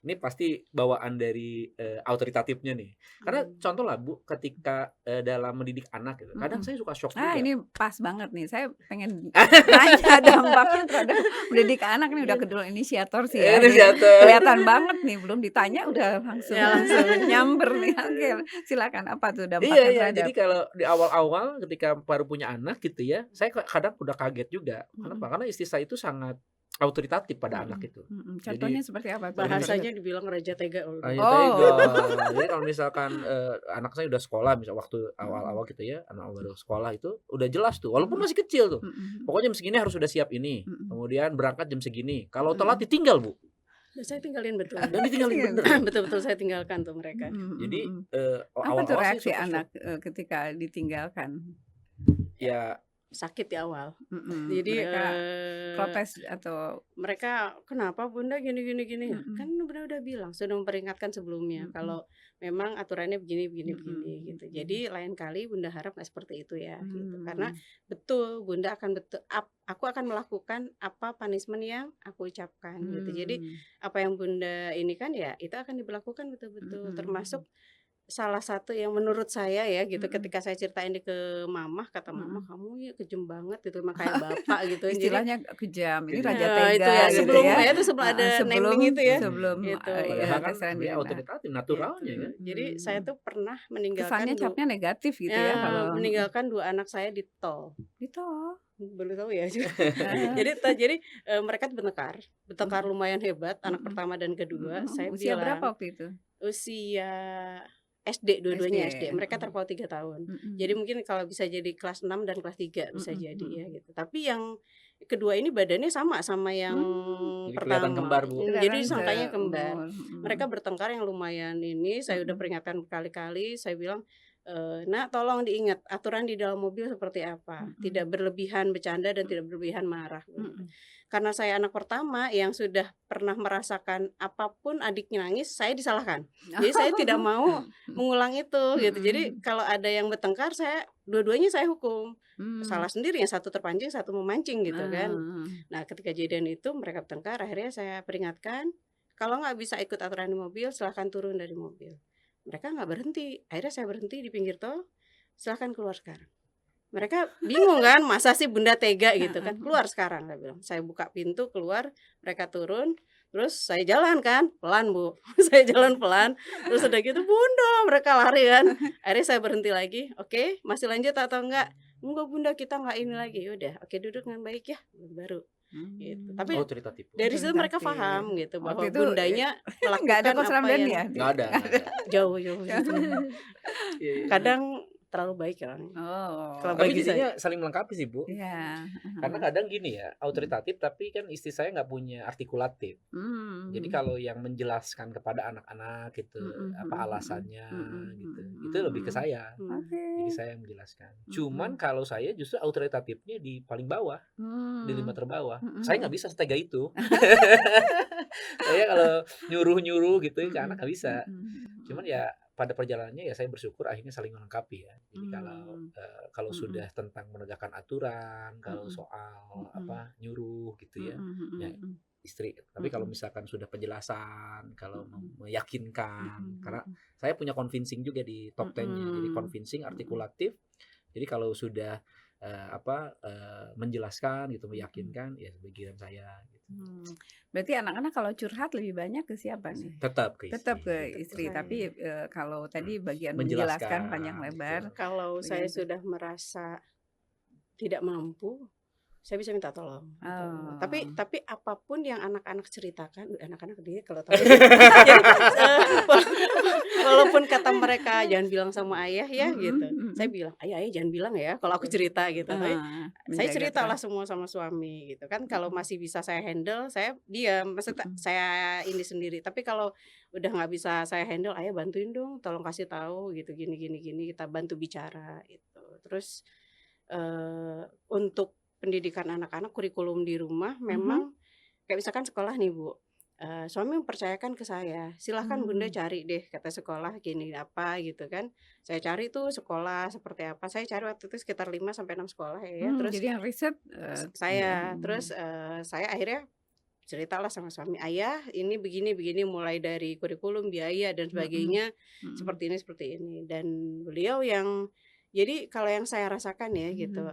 ini pasti bawaan dari, autoritatifnya nih. Karena Mmm. contoh lah Bu, ketika, dalam mendidik anak gitu, kadang Mhm. saya suka shock Ah, juga. ini pas banget nih, saya pengen nanya dampaknya terhadap mendidik anak nih, udah kedua inisiator sih ya, ini Inisiator. kelihatan banget nih, belum ditanya udah langsung Ya langsung. nyamber nih. Oke, silakan apa tuh Iya dampaknya iya, jadi terhadap kalau di awal-awal ketika baru punya anak gitu ya, saya kadang udah kaget juga. Kenapa? mhm Karena istri saya itu sangat autoritatif pada anak mhm itu. mhm, contohnya Jadi seperti apa tuh kalau misal Bahasanya otoritatif? dibilang raja tega loh dulu. Ayo tega. Oh. Jadi kalau misalkan, anak saya udah sekolah, misal waktu Mhm awal-awal gitu ya, anak baru sekolah itu udah jelas tuh, walaupun mhm masih kecil tuh. mhm mhm Pokoknya jam segini harus sudah siap ini, mhm kemudian berangkat jam segini. Kalau telat mhm. ditinggal, Bu, Dan saya tinggalin betul. dan ditinggalin bener. Betul-betul saya tinggalkan tuh mereka. Mhm mhm Jadi, mhm. Apa tuh awal-awal saya reaksi suka shock. anak, ketika ditinggalkan? Ya, Ya, sakit di awal. Mhm, Jadi, mereka protes atau mereka, "Kenapa Bunda gini gini gini?" mhm Kan Bunda udah bilang, sudah memperingatkan sebelumnya mhm kalau memang aturannya begini begini begini mhm gitu. mhm Jadi lain kali Bunda harap nggak seperti itu ya gitu. Karena mmm, betul Bunda akan aku akan melakukan apa punishment yang aku ucapkan gitu. Jadi mmm, apa yang Bunda ini kan ya itu akan diberlakukan betul-betul, mhm termasuk salah satu yang menurut saya ya gitu, mhm ketika saya ceritain ini ke mama, kata mama, mhm. "Kamu ya kejem banget," gitu, emang kayak bapak gitu. Jadi Istilahnya kejam, ini raja itu tega ya gitu sebelum ya, ya itu sebelum heeh, ada sebelum naming itu ya, sebelum, itu iya padahal ya kan tes sebenarnya DNA, autoritatif naturalnya kan. mhm, jadi saya tuh pernah kesannya meninggalkan capnya negatif gitu ya kalau meninggalkan 2 anak saya di tol. gitu, Baru tahu ya. heeh, Jadi, mereka tuh bertengkar mhm lumayan hebat, anak mhm pertama dan kedua. mhm, Saya usia berapa bilang waktu itu? usia SD, SD, dua-duanya SD, mereka mhm terpaut 3 tahun. Jadi mhm mungkin kalau bisa jadi kelas 6 dan kelas 3 bisa mhm jadi ya mhm, gitu. Tapi yang kedua ini badannya sama yang mmm, Jadi kelihatan pertama, kembar, Bu. jadi kelihatan sangkanya kembar. seumur, Mereka bertengkar yang lumayan ini, saya udah mhm peringatkan berkali-kali, saya bilang, "Nak, tolong diingat aturan di dalam mobil seperti apa, mhm tidak berlebihan bercanda dan tidak berlebihan marah." mhm Karena saya anak pertama yang sudah pernah merasakan apapun adiknya nangis, saya disalahkan. Jadi saya tidak mau mhm mengulang itu gitu. Jadi mhm, kalau ada yang bertengkar, dua-duanya saya hukum. mmm, Salah sendiri, yang satu terpancing, satu memancing gitu kan. ah, Nah, ketika kejadian itu mereka bertengkar, akhirnya saya peringatkan, kalau nggak bisa ikut aturan di mobil, silahkan turun dari mobil. Mereka nggak berhenti. Akhirnya saya berhenti di pinggir tol, silahkan keluar sekarang. Mereka bingung kan, masa sih Bunda tega gitu heeh kan, heeh, keluar sekarang, saya bilang. Saya buka pintu keluar, mereka turun, terus saya jalan kan, pelan Bu, saya jalan pelan, terus udah gitu, "Bunda," mereka lari kan. Akhirnya saya berhenti lagi, "Oke, masih lanjut atau enggak?" "Enggak Bunda, kita nggak ini lagi." Ya udah, "Oke, duduk dengan baik ya." Baru gitu. Tapi Otoritatif. dari situ mereka Otoritatif. paham gitu bahwa Waktu itu bundanya nggak ada melakukan Coach apa Ramdan yang ya? Nggak ada, nggak ada. jauh jauh gitu. Iya, iya. Kadang terlalu baik orangnya. Kalau Oh, Tapi bagi jadinya saya. saling melengkapi sih, Bu. iya. Karena kadang gini ya, autoritatif tapi kan istri saya nggak punya artikulatif. Jadi kalau yang menjelaskan kepada anak-anak gitu, apa alasannya gitu, itu lebih ke saya. Oke. Jadi saya yang menjelaskan. Cuman kalau saya justru autoritatifnya di paling bawah, di 5 terbawah. Saya nggak bisa setega itu. Saya kalau nyuruh-nyuruh gitu ke anak nggak bisa. Cuman ya pada perjalanannya ya saya bersyukur akhirnya saling melengkapi ya. Jadi kalau sudah tentang menegakkan aturan, kalau soal apa nyuruh gitu ya, ya istri. Tapi kalau misalkan sudah penjelasan, kalau meyakinkan, karena saya punya convincing juga di top 10-nya. Jadi convincing, artikulatif. Jadi kalau sudah menjelaskan gitu, meyakinkan, ya bagian saya gitu. Berarti anak-anak kalau curhat lebih banyak ke siapa nih? Tetap ke istri. Tetap ke Tetap ke istri, saya. tapi kalau tadi bagian Menjelaskan, menjelaskan panjang lebar. gitu. Kalau saya Bagian sudah merasa tidak mampu, saya bisa minta tolong. Gitu. Oh. Tapi apapun yang anak-anak ceritakan, anak-anak dia kalau tahu. Jadi, walaupun kata mereka jangan bilang sama ayah ya gitu. Saya bilang, ayah jangan bilang ya kalau aku cerita gitu. Tapi saya menjaga ceritalah trust. semua sama suami gitu kan. Kalau masih bisa saya handle, saya diam. Maksudnya saya ini sendiri. Tapi kalau udah nggak bisa saya handle, ayah bantuin dong, tolong kasih tahu gitu, gini kita bantu bicara gitu. Terus untuk pendidikan anak-anak, kurikulum di rumah memang kayak misalkan sekolah nih Bu, suami mempercayakan ke saya, silahkan Bunda cari deh kata sekolah gini apa gitu kan. Saya cari tuh sekolah seperti apa, saya cari waktu itu sekitar 5-6 sekolah ya. Terus Jadi yang riset saya terus saya akhirnya ceritalah sama suami, ayah ini begini mulai dari kurikulum, biaya dan sebagainya seperti ini. Dan beliau yang jadi kalau yang saya rasakan ya gitu,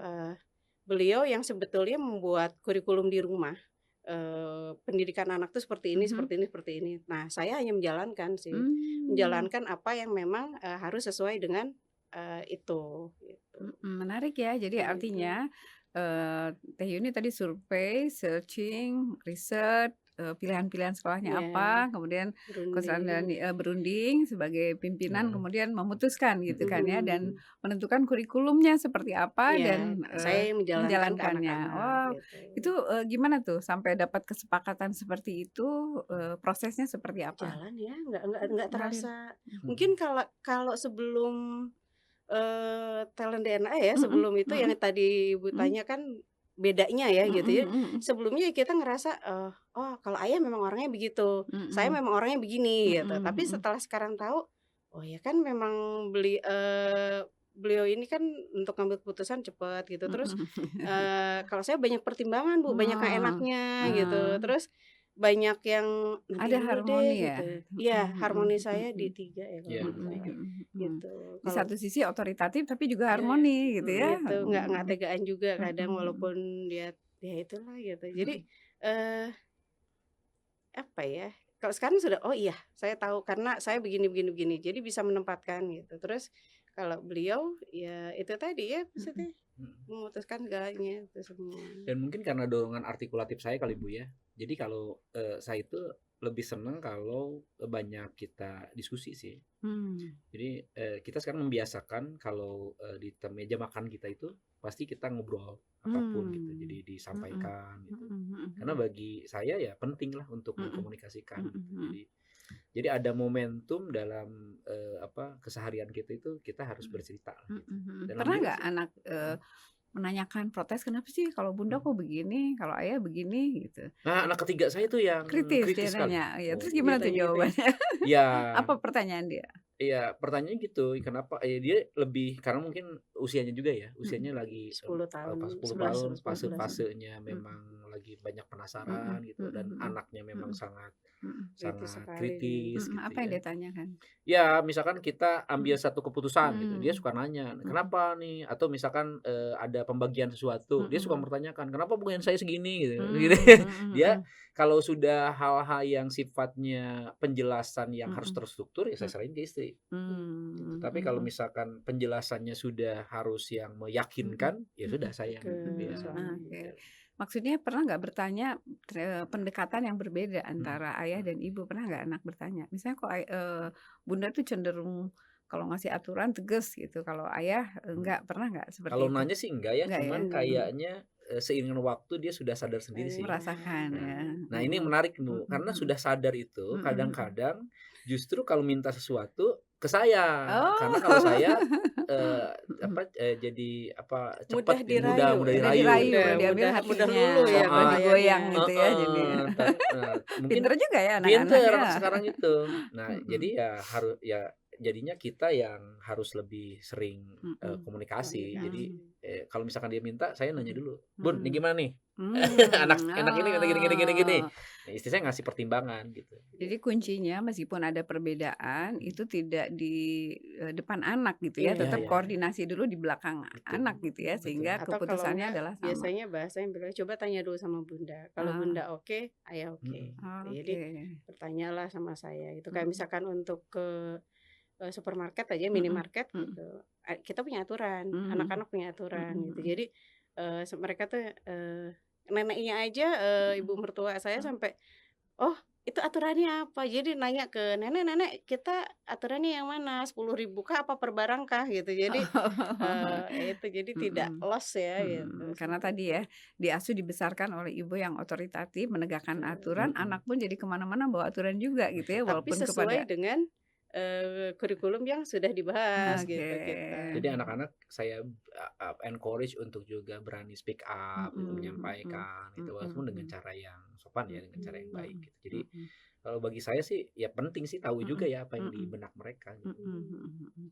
beliau yang sebetulnya membuat kurikulum di rumah, pendidikan anak tuh seperti ini. Nah saya hanya menjalankan sih, menjalankan apa yang memang harus sesuai dengan itu gitu. Menarik ya, jadi artinya Teh Yuni tadi survei, searching, riset, pilihan-pilihan sekolahnya apa, kemudian Coach Ramdani berunding sebagai pimpinan, kemudian memutuskan gitu kan ya, dan menentukan kurikulumnya seperti apa dan saya yang menjalankan ke menjalankannya. anak-anak Wow, gitu. itu gimana tuh sampai dapat kesepakatan seperti itu, prosesnya seperti apa? Jalan ya, nggak Ngalir. terasa. Mungkin kalau sebelum talent DNA ya, sebelum itu yang tadi Ibu tanya kan bedanya ya gitu ya. Sebelumnya kita ngerasa, oh kalau ayah memang orangnya begitu, saya memang orangnya begini gitu. Tapi setelah sekarang tahu, oh ya kan memang beliau ini kan untuk ngambil keputusan cepat gitu. Terus kalau saya banyak pertimbangan Bu, banyak yang enaknya gitu. Terus banyak yang nanti Ada dulu deh harmoni ya? gitu. Iya, harmoni saya di 3 ya kalau Iya, menurut saya gitu. Di satu sisi otoritatif tapi juga harmoni gitu ya? Gitu, nggak tegaan juga kadang walaupun dia ya itulah gitu. Jadi apa ya? Kalau sekarang sudah oh iya, saya tahu karena saya begini. Jadi bisa menempatkan gitu. Terus kalau beliau ya itu tadi ya maksudnya memutuskan segalanya itu semua. Dan mungkin karena dorongan artikulatif saya kali Bu ya. Jadi kalau saya itu lebih senang kalau banyak kita diskusi sih. Jadi kita sekarang membiasakan kalau di meja makan kita itu pasti kita ngobrol apapun gitu. Jadi disampaikan gitu. Karena bagi saya ya penting lah untuk mengkomunikasikan. Jadi ada momentum dalam keseharian kita itu kita harus bercerita. Gitu. Pernah nggak anak menanyakan protes, kenapa sih kalau Bunda kok begini, kalau ayah begini gitu? Nah anak ketiga saya itu yang Kritis dia kritis sekali. nanya, ya terus gimana tuh Ditanya gitu ya? jawabannya? Ya Apa pertanyaan dia? iya pertanyaannya gitu, kenapa dia lebih karena mungkin usianya juga ya, usianya lagi 10 tahun, pas 10 11, tahun 11. fasenya memang lagi banyak penasaran gitu, dan anaknya memang mhm, sangat mhm, Kritis sangat sekali nih. kritis gitu apa yang ya. dia tanyakan? Ya, misalkan kita ambil Mhm, satu keputusan gitu, dia mmm, suka nanya, mhm, "Kenapa nih?" Atau misalkan, ada pembagian sesuatu, dia suka mhm, mempertanyakan, "Kenapa bagian saya segini?" Gitu gitu. mmm, mhm Dia mhm, kalau sudah hal-hal yang sifatnya penjelasan yang harus mhm, terstruktur, ya saya mhm, serahin ke istri, gitu. mmm, Tapi kalau mhm, misalkan penjelasannya sudah harus yang mhm, meyakinkan, ya mhm, sudah saya Ke ya suami. oke. gitu. Maksudnya pernah nggak bertanya pendekatan yang berbeda Mhm, antara ayah mhm. dan ibu, pernah nggak anak bertanya? Misalnya kok bunda tuh cenderung kalau ngasih aturan tegas gitu, kalau ayah Mhm. enggak, pernah nggak Kalau seperti itu? nanya sih enggak ya, Enggak ya? cuman Mhm, kayaknya, seiringan waktu dia sudah sadar sendiri sih. merasakan Nah ya, nah ini yang mhm, menarik mhm Bu, karena mhm, sudah sadar itu mhm mhm. kadang-kadang justru kalau minta sesuatu ke saya. Karena kalau saya, Oh. jadi apa, Mudah cepet gitu, mudah dirayu mudah ya, Udah dirayu dirayu, mudah udah gitu. diambil mudah mudah hatinya, luluh ya udah Heeh digoyang keahliannya. gitu ya jadinya. heeh, mungkin Pinter juga ya anak-anak pinter ya. anak sekarang itu. Nah, jadi Mhm, jadinya kita yang harus lebih sering, mhm, komunikasi. Jadi, mmm, Komunikasi. kalau misalkan dia minta, saya nanya mhm, dulu, "Bun, ini mhm. gimana nih? Enak ini gini gini gini gini." Oh. Nah, istri saya ngasih pertimbangan gitu. Jadi kuncinya meskipun ada perbedaan Mhm. itu tidak di, depan anak gitu ya, Iya Iya tetap iya, koordinasi dulu di belakang betul anak gitu ya, betul. sehingga Atau kalau keputusannya enggak adalah sama. biasanya bahasanya bilang, "Coba tanya dulu sama Bunda, kalau Ah, Bunda oke, ayah oke." Mhm Gitu. Jadi oke. bertanyalah sama saya gitu. Kayak Mhm, misalkan untuk ke, supermarket aja, mhm, minimarket mhm, gitu, kita punya aturan, mmm, anak-anak punya mhm aturan gitu. mhm. Jadi, mereka tuh, neneknya aja, ibu Mhm, mertua saya mhm. sampai, "Oh, itu aturannya apa?" Jadi nanya ke nenek, "Nenek, kita aturannya yang mana? 10.000 kah apa per barang kah?" Gitu. Jadi, itu jadi tidak Mhm, loss ya gitu, mhm, karena seperti tadi itu. ya, diasuh dibesarkan oleh ibu yang otoritatif, menegakkan Betul. aturan, mhm. anak pun jadi ke mana-mana bawa aturan juga gitu ya, Tapi walaupun sesuai kepada dengan, kurikulum yang sudah dibahas oke. gitu kita. Jadi anak-anak saya, encourage untuk juga berani speak up gitu, Mhm mhm, menyampaikan itu, walaupun dengan mhm cara yang sopan ya, dengan cara yang baik mhm, gitu. Jadi mhm kalau bagi saya sih ya penting sih tahu juga mhm, ya apa yang di mhm benak mereka gitu. mhm, mhm Mmm, mhm mhm.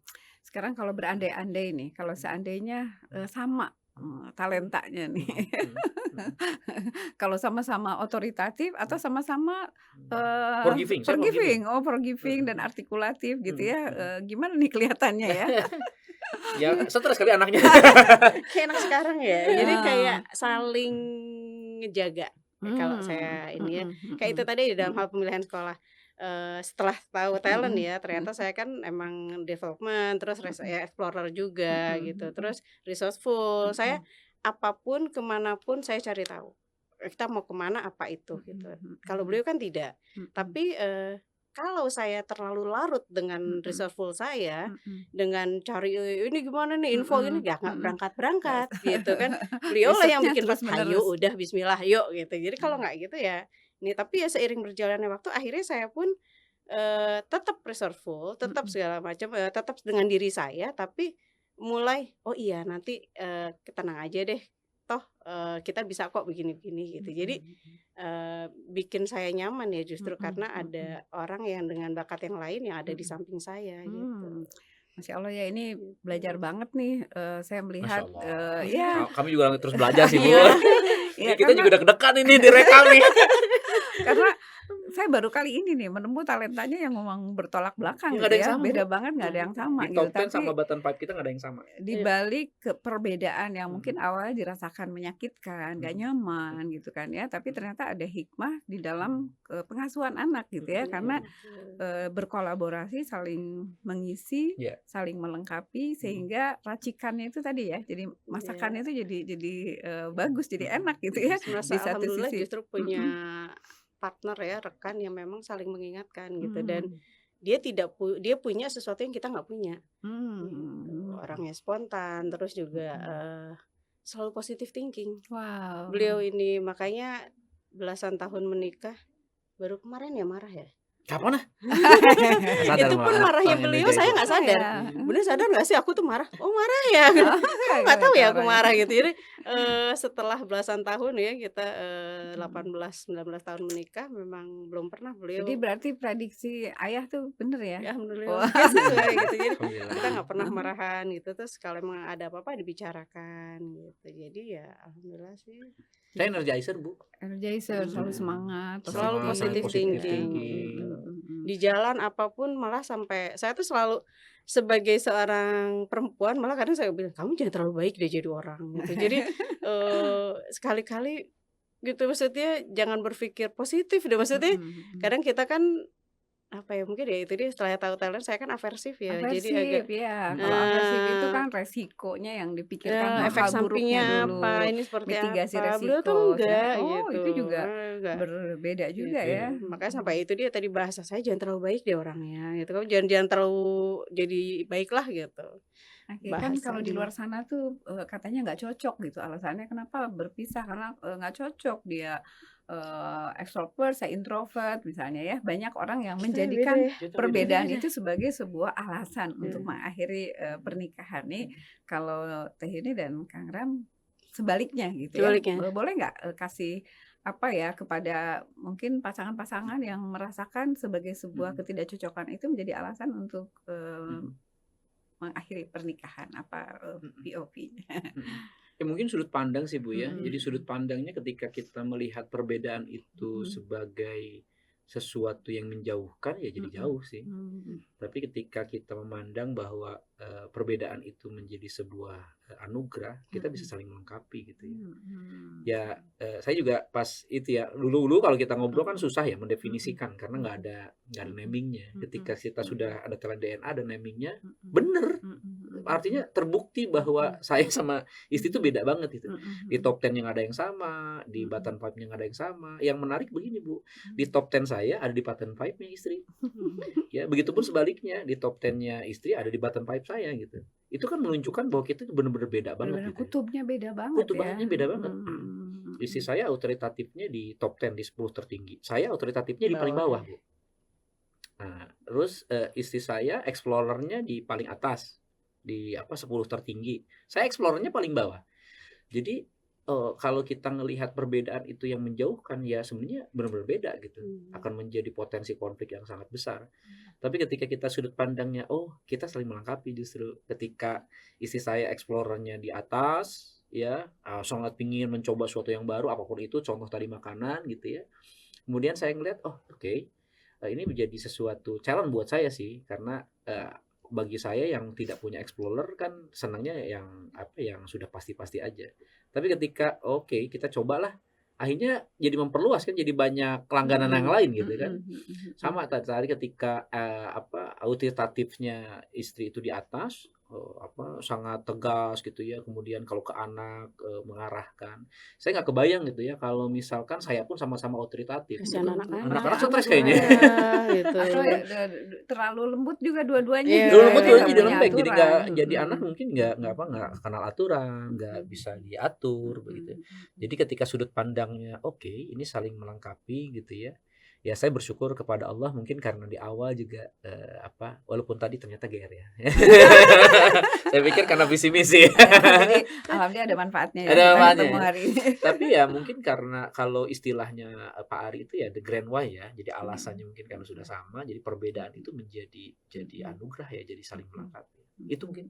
Sekarang kalau berandai-andai nih, kalau Mhm seandainya, mhm sama, mhm. talentanya nih, mhm mhm mhm kalau sama-sama otoritatif atau mhm sama-sama, mhm. Forgiving, saya forgiving. forgiving dan Heeh, artikulatif gitu mhm ya, mhm. gimana nih kelihatannya ya? Ya stres kali anaknya. Kayak anak sekarang ya, jadi kayak Heeh, saling ngejaga, kalau mmm, saya ini ya, mhm kayak itu mhm, tadi di dalam mhm hal pemilihan sekolah, setelah tahu talent mhm, ya, ternyata mhm, saya kan emang development, terus mhm, ya explorer juga gitu, mhm mhm, terus resourceful, saya mhm, apapun, kemanapun saya cari tahu, kita mau kemana apa itu gitu. mhm Kalau mhm, beliau kan tidak, mhm, tapi, kalau saya terlalu larut dengan mhm, resourceful saya, mhm, dengan cari, "Ini gimana nih, info ini," mhm, ya nggak mhm. berangkat-berangkat gitu kan. Beliau lah yang Risetnya bikin "Hayo terus-menerus. udah bismillah yuk," gitu. Jadi kalau Mmm, nggak gitu ya ini, tapi ya seiring berjalannya waktu akhirnya saya pun, tetap resourceful, tetap mhm, segala macam, tetap dengan diri saya, tapi mulai, "Oh iya nanti, tenang aja deh, toh, kita bisa kok begini-begini," gitu. Jadi, mhm mhm, bikin saya nyaman ya justru mhm karena mhm, ada orang yang dengan bakat yang lain yang ada di mhm. samping saya gitu. Mmm, Masya Allah ya ini belajar Gitu. banget nih, saya Masya melihat, Allah. ya Kami juga terus belajar sih, Bu. iya Ini iya kita karena juga deg-degan ini direkam nih. karena saya baru kali ini nih menemu talentanya yang memang bertolak Ya belakang nggak gitu ada yang ya, sama, Bu. beda banget nggak ada yang Di sama gitu. top 10 sama Tapi bottom 5 kita nggak ada yang sama. di Iya, balik perbedaan yang mungkin Mhm awalnya dirasakan menyakitkan, gak mhm nyaman gitu kan ya, tapi mhm ternyata ada hikmah di mhm dalam, pengasuhan anak gitu ya, mhm iya karena, mhm. betul. berkolaborasi, saling mengisi, Iya, saling melengkapi, mhm sehingga racikannya itu tadi ya, jadi Iya. masakannya itu jadi, bagus, jadi mhm enak gitu ya, mhm Terus di merasa satu alhamdulillah sisi. justru punya Mhm, partner ya, rekan yang memang saling mengingatkan gitu dan mmm, dia punya sesuatu yang kita nggak punya, gitu. mmm, Orangnya spontan, terus juga, mhm. selalu positive thinking. Wow, Beliau ini makanya belasan tahun menikah, baru kemarin ya marah ya? Kapan ah? Nggak sadar Itu malah pun anak marahnya orang beliau Indonesia saya itu. nggak Oh sadar. ya. Bunda sadar nggak sih aku tuh marah? Oh marah ya, gitu. Oh, Kamu nggak tahu gitu ya aku orangnya. marah gitu. Jadi setelah belasan tahun ya kita 18-19 tahun menikah, memang belum pernah Jadi beliau berarti prediksi ayah tuh bener ya? ya alhamdulillah Wah. sesuai gitu. Jadi Alhamdulillah. kita nggak pernah marahan gitu. Terus kalau emang ada apa-apa dibicarakan gitu. Jadi ya alhamdulillah sih. Saya energizer, Bu. Energizer, selalu semangat, Selalu Semangat, positive positif positive ya. thinking. Di jalan apapun malah sampai saya tuh selalu sebagai seorang perempuan malah kadang saya bilang kamu jangan terlalu baik deh jadi orang gitu. Jadi sekali-kali gitu maksudnya jangan berpikir positif deh maksudnya. Kadang kita kan apa ya mungkin ya itu dia setelah tahu talent saya kan aversif ya. Jadi agak Aversif ya, kalau aversif itu kan resikonya yang dipikirkan efek hal buruknya sampingnya dulu, apa ini seperti mitigasi apa. Beliau tuh resiko. enggak Oh, gitu. itu juga Enggak. berbeda juga Gitu. ya. Makanya sampai itu dia tadi bahasa saya jangan terlalu baik deh orangnya gitu. Kamu jangan terlalu jadi baiklah gitu. Oke, kan kalau di Bahasanya. luar sana tuh katanya nggak cocok gitu. Alasannya kenapa berpisah karena nggak cocok dia extrovert, saya introvert misalnya ya. Banyak orang yang menjadikan perbedaan itu sebagai sebuah alasan untuk mengakhiri pernikahan nih. Kalau Teh Yuni dan Kang Ram sebaliknya gitu ya. Sebaliknya. Boleh nggak kasih apa ya kepada mungkin pasangan-pasangan yang merasakan sebagai sebuah ketidakcocokan itu menjadi alasan untuk mengakhiri pernikahan apa POV-nya? Ya mungkin sudut pandang sih Bu ya. Jadi sudut pandangnya ketika kita melihat perbedaan itu sebagai sesuatu yang menjauhkan ya jadi jauh sih. Tapi ketika kita memandang bahwa perbedaan itu menjadi sebuah anugerah, kita bisa saling melengkapi gitu ya. Ya saya juga pas itu ya dulu kalau kita ngobrol kan susah ya mendefinisikan karena nggak ada namingnya. Ketika kita sudah ada talent DNA dan namingnya, bener. Artinya terbukti bahwa saya sama istri itu beda banget itu. Di top 10 yang ada yang sama, di button 5 yang ada yang sama. Yang menarik begini Bu, di top 10 saya ada di button 5-nya istri. Ya, begitupun sebaliknya, di top 10-nya istri ada di button 5 saya gitu. Itu kan menunjukkan bahwa kita benar-benar beda banget gitu. Kutubnya beda banget Kutubnya beda banget. Istri saya otoritatifnya di top 10 di 10 tertinggi. Saya otoritatifnya di paling bawah, Bu. Nah, terus istri saya explorernya di paling atas. Di 10 tertinggi. Saya explorernya paling bawah. Jadi kalau kita ngelihat perbedaan itu yang menjauhkan ya sebenarnya benar-benar beda gitu. Akan menjadi potensi konflik yang sangat besar. Tapi ketika kita sudut pandangnya kita saling melengkapi justru ketika istri saya explorernya di atas ya sangat ingin mencoba sesuatu yang baru apapun itu contoh tadi makanan gitu ya. Kemudian saya ngelihat ini menjadi sesuatu challenge buat saya sih karena bagi saya yang tidak punya explorer kan senangnya yang sudah pasti-pasti aja. Tapi ketika kita cobalah akhirnya jadi memperluas kan jadi banyak langganan yang lain gitu kan. Sama tadi ketika autoritatifnya istri itu di atas sangat tegas gitu ya. Kemudian kalau ke anak mengarahkan. Saya nggak kebayang gitu ya kalau misalkan saya pun sama-sama otoritatif. Anak-anak stres kayaknya. Gitu. Atau terlalu lembut juga dua-duanya. Terlalu lembut dua-duanya jadi lembek jadi nggak jadi anak mungkin nggak kenal aturan, nggak bisa diatur begitu. Jadi ketika sudut pandangnya ini saling melengkapi gitu ya. Ya saya bersyukur kepada Allah mungkin karena di awal juga walaupun tadi ternyata GR ya. Saya pikir karena visi misi. Jadi alhamdulillah ada manfaatnya ya. Ada manfaatnya. Hari ini. Tapi ya mungkin karena kalau istilahnya Pak Ari itu ya the grand why ya. Jadi alasannya mungkin karena sudah sama jadi perbedaan itu jadi anugerah ya jadi saling melengkapi. Itu mungkin.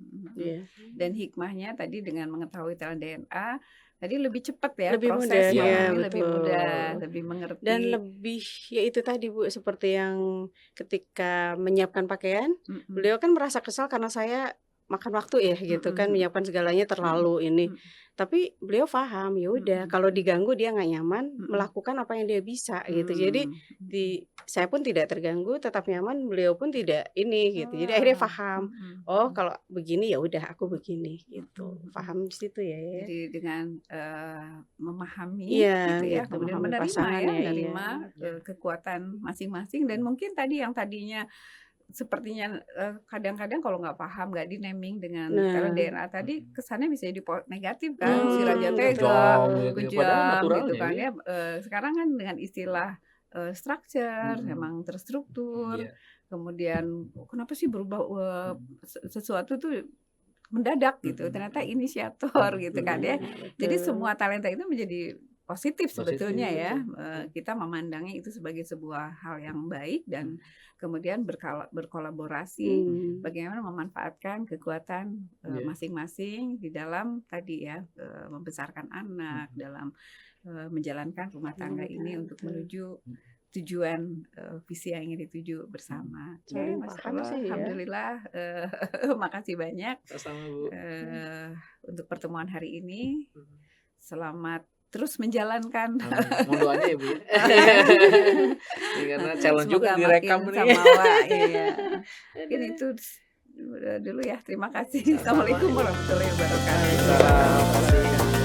Dan hikmahnya tadi dengan mengetahui talent DNA tadi lebih cepat ya lebih prosesnya, mudah, lebih mudah, lebih mengerti dan lebih ya itu tadi Bu seperti yang ketika menyiapkan pakaian beliau kan merasa kesal karena saya makan waktu ya gitu kan menyiapkan segalanya terlalu ini. Tapi beliau paham ya udah kalau diganggu dia nggak nyaman melakukan apa yang dia bisa gitu. Jadi saya pun tidak terganggu tetap nyaman beliau pun tidak ini gitu. Jadi akhirnya paham kalau begini ya udah aku begini gitu. Paham di situ ya. Jadi dengan memahami gitu ya gitu, kemudian menerima kekuatan masing-masing dan mungkin tadi yang tadinya sepertinya kadang-kadang kalau nggak paham nggak di naming dengan talent DNA tadi kesannya bisa jadi negatif kan si raja tega kejam gitu kan ya sekarang kan dengan istilah structure, memang terstruktur. Iya. Kemudian kenapa sih berubah sesuatu tuh mendadak gitu. Ternyata inisiator gitu kan ya. Jadi semua talenta itu menjadi positif sebetulnya ya. Kita memandangnya itu sebagai sebuah hal yang baik dan kemudian berkolaborasi bagaimana memanfaatkan kekuatan masing-masing di dalam tadi ya membesarkan anak, dalam menjalankan rumah tangga ini untuk menuju tujuan visi yang ingin dituju bersama. Ya, Masya Allah, alhamdulillah, makasih banyak Sama-sama, Bu. untuk pertemuan hari ini. Selamat terus menjalankan. Mohon doanya ya Bu ya. Karena challenge juga Semoga direkam makin nih. samawa, iya. Mungkin itu dulu ya. Terima kasih. Assalamualaikum warahmatullahi wabarakatuh. Waalaikumsalam.